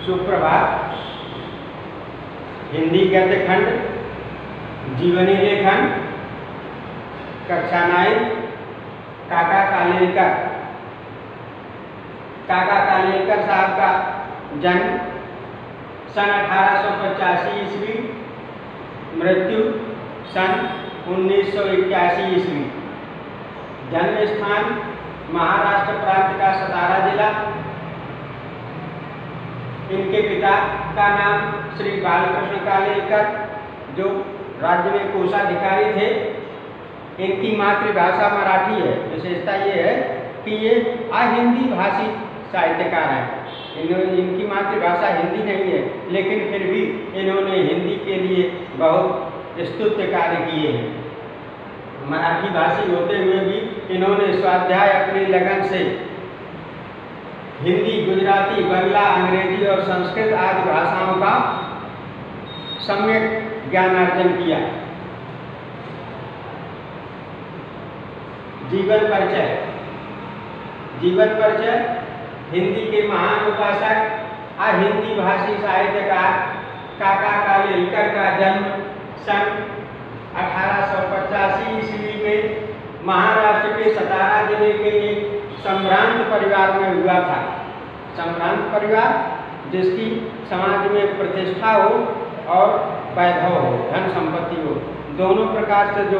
सुप्रभात। हिंदी गद्य खंड जीवनी लेखन कक्षा 9 काका कालेलकर। काका कालेलकर साहब का जन्म सन 1885 ईस्वी, मृत्यु सन 1981 ईस्वी। जन्म स्थान महाराष्ट्र प्रांत का सतारा जिला। इनके पिता का नाम श्री बालकृष्ण कालेलकर, जो राज्य में कोषाधिकारी थे। इनकी मातृभाषा मराठी है। विशेषता ये है कि ये अहिंदी भाषी साहित्यकार हैं। इनकी मातृभाषा हिंदी नहीं है, लेकिन फिर भी इन्होंने हिंदी के लिए बहुत स्तुत्य कार्य किए हैं। मराठी भाषी होते हुए भी इन्होंने स्वाध्याय अपनी लगन से हिंदी, गुजराती, बांग्ला, अंग्रेजी और संस्कृत आदि भाषाओं का सम्यक ज्ञानार्जन किया। जीवन परिचय। जीवन परिचय। हिंदी के महान उपासक अहिंदी भाषी साहित्यकार काका कालेलकर का जन्म सन 1885 ईस्वी में महाराष्ट्र के सतारा जिले के एक संभ्रांत परिवार में हुआ था। संभ्रांत परिवार जिसकी समाज में प्रतिष्ठा हो और वैभव हो, धन संपत्ति हो, दोनों प्रकार से जो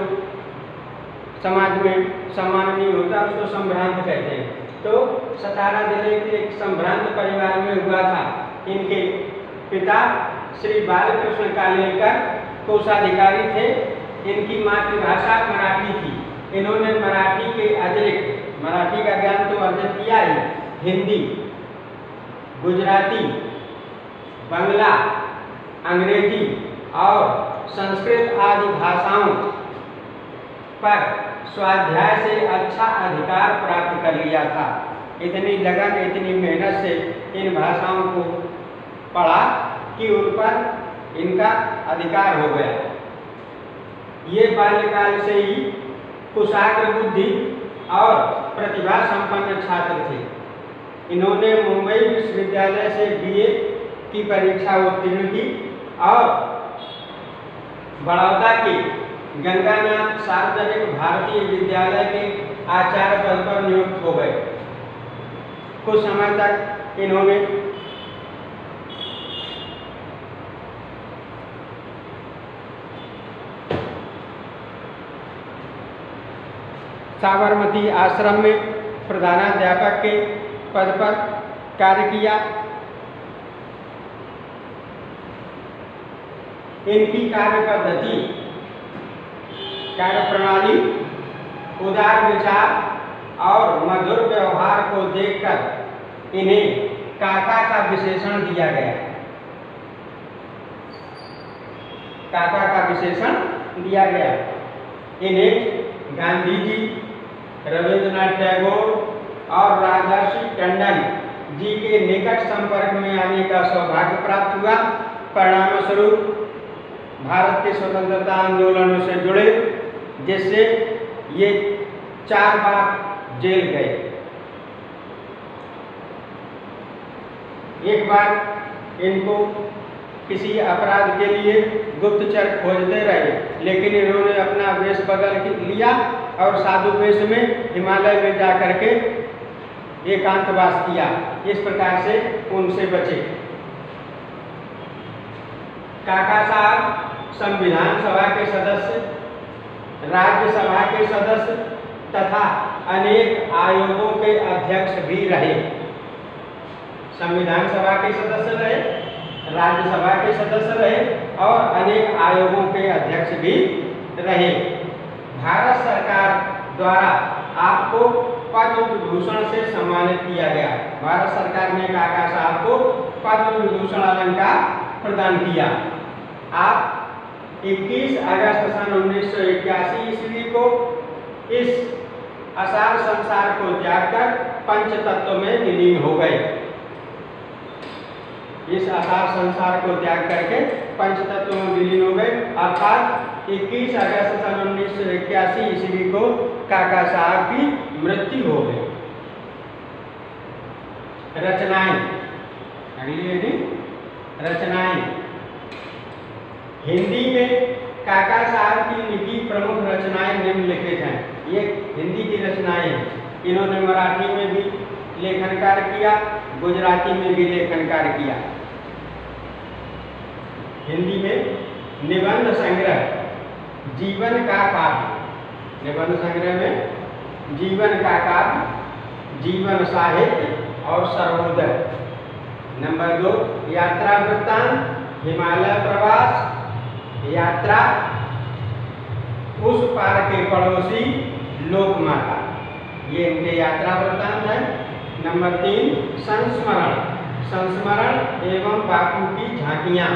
समाज में सम्माननीय होता है उसको संभ्रांत कहते हैं। तो सतारा जिले के एक संभ्रांत परिवार में हुआ था। इनके पिता श्री बालकृष्ण कालेलकर कोषाधिकारी थे। इनकी मातृभाषा मराठी थी। इन्होंने मराठी के अतिरिक्त, मराठी का ज्ञान तो अर्जित किया ही, हिंदी, गुजराती, बांग्ला, अंग्रेजी और संस्कृत आदि भाषाओं पर स्वाध्याय से अच्छा अधिकार प्राप्त कर लिया था। इतनी लगन, इतनी मेहनत से इन भाषाओं को पढ़ा कि उन पर इनका अधिकार हो गया। ये बाल्यकाल से ही कुशाग्र बुद्धि और प्रतिभा संपन्न छात्र थे। इन्होंने मुंबई विश्वविद्यालय से बीए की परीक्षा उत्तीर्ण की और बड़ौदा के गंगानाथ सार्वजनिक भारतीय विद्यालय के आचार्य पद पर नियुक्त हो गए। कुछ समय तक इन्होंने साबरमती आश्रम में प्रधानाध्यापक के पद पर कार्य किया। इनकी कार्य पद्धति, कार्य प्रणाली, उदार विचार और मधुर व्यवहार को देखकर इन्हें काका का विशेषण दिया गया। काका का विशेषण दिया गया। इन्हें गांधी जी, रविंद्रनाथ टैगोर और राजर्षि टंडन जी के निकट संपर्क में आने का सौभाग्य प्राप्त हुआ। परिणामस्वरूप भारत के स्वतंत्रता आंदोलनों से जुड़े, जिससे ये 4 बार जेल गए। एक बार इनको किसी अपराध के लिए गुप्तचर खोजते रहे, लेकिन इन्होंने अपना वेश बदल लिया और साधु वेश में हिमालय में जाकर के एकांतवास किया। इस प्रकार से उनसे बचे। काका साहब संविधान सभा के सदस्य, राज्यसभा के सदस्य तथा अनेक आयोगों के अध्यक्ष भी रहे। संविधान सभा के सदस्य रहे, राज्यसभा के सदस्य रहे और अनेक आयोगों के अध्यक्ष भी रहे। भारत सरकार द्वारा आपको पद्म विभूषण से सम्मानित किया गया। भारत सरकार ने काका साहब को पद्म विभूषण अलंकार प्रदान किया। आप 21 अगस्त सन 1981 ईस्वी को इस असार संसार को त्याग कर पंच तत्व में विलीन हो गए। इस असार संसार को त्याग करके पंच तत्व में विलीन हो गए। अर्थात 21 अगस्त सन 1981 ईस्वी को काका साहब की मृत्यु हो गई। रचनाएं। अगली हेडिंग रचनाएं। हिंदी में काका साहब की लिखी प्रमुख रचनाएं निम्नलिखित हैं। ये हिंदी की रचनाएं हैं। इन्होंने मराठी में भी लेखन कार्य किया, गुजराती में भी लेखन कार्य किया। हिंदी में निबंध संग्रह जीवन का काव्य, निबंध संग्रह में जीवन का काव्य, जीवन साहित्य और सर्वोदय। नंबर 2 यात्रा वृत्तांत, हिमालय प्रवास, यात्रा, उस पार के पड़ोसी, लोकमाता, ये इनके यात्रा वृत्तांत है। नंबर 3 संस्मरण, संस्मरण एवं बापू की झांकियां,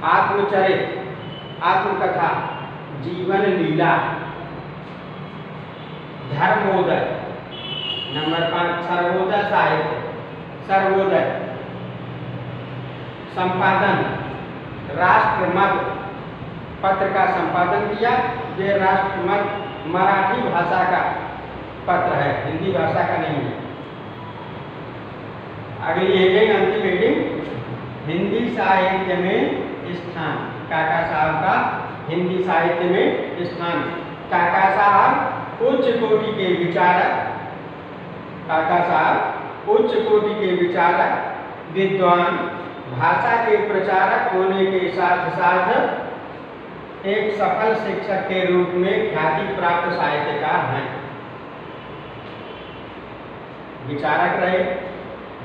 आत्मचरित, आत्मकथा, जीवन लीला, धर्मोदय। नंबर 5 सर्वोदय साहित्य, सर्वोदय। संपादन राष्ट्रमत पत्र का संपादन किया। ये राष्ट्रमत मराठी भाषा का पत्र है, हिंदी भाषा का नहीं है। अगली हेडिंग, अंतिम हेडिंग, हिंदी साहित्य में स्थान। काका साहब का हिंदी साहित्य में स्थान। काका साहब उच्च कोटि के विचारक, काका साहब उच्च कोटि के विचारक, विद्वान, भाषा के प्रचारक होने के साथ साथ एक सफल शिक्षक के रूप में ख्याति प्राप्त साहित्यकार हैं। विचारक रहे,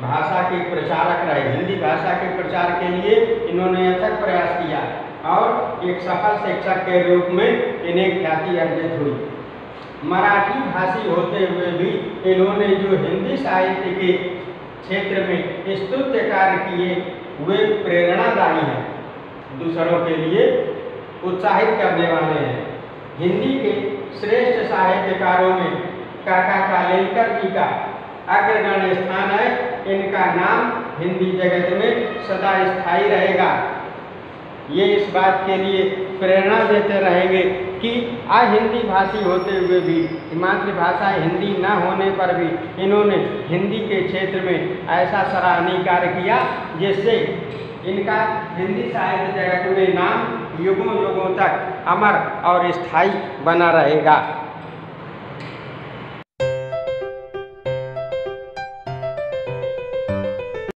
भाषा के प्रचारक रहे, हिंदी भाषा के प्रचार के लिए इन्होंने अथक प्रयास किया और एक सफल शिक्षक के रूप में इन्हें ख्याति अर्जित हुई। मराठी भाषी होते हुए भी इन्होंने जो हिंदी साहित्य के क्षेत्र में स्तुत्य कार्य किए वे प्रेरणादायी हैं, दूसरों के लिए उत्साहित करने वाले हैं। हिंदी के श्रेष्ठ साहित्यकारों में काका कालेलकर जी का अग्रगण्य स्थान है। इनका नाम हिंदी जगत में सदा स्थायी रहेगा। ये इस बात के लिए प्रेरणा देते रहेंगे कि हिंदी भाषी होते हुए भी, मातृभाषा हिंदी न होने पर भी इन्होंने हिंदी के क्षेत्र में ऐसा सराहनीय कार्य किया जिससे इनका हिंदी साहित्य जगत में नाम युगों युगों तक अमर और स्थायी बना रहेगा।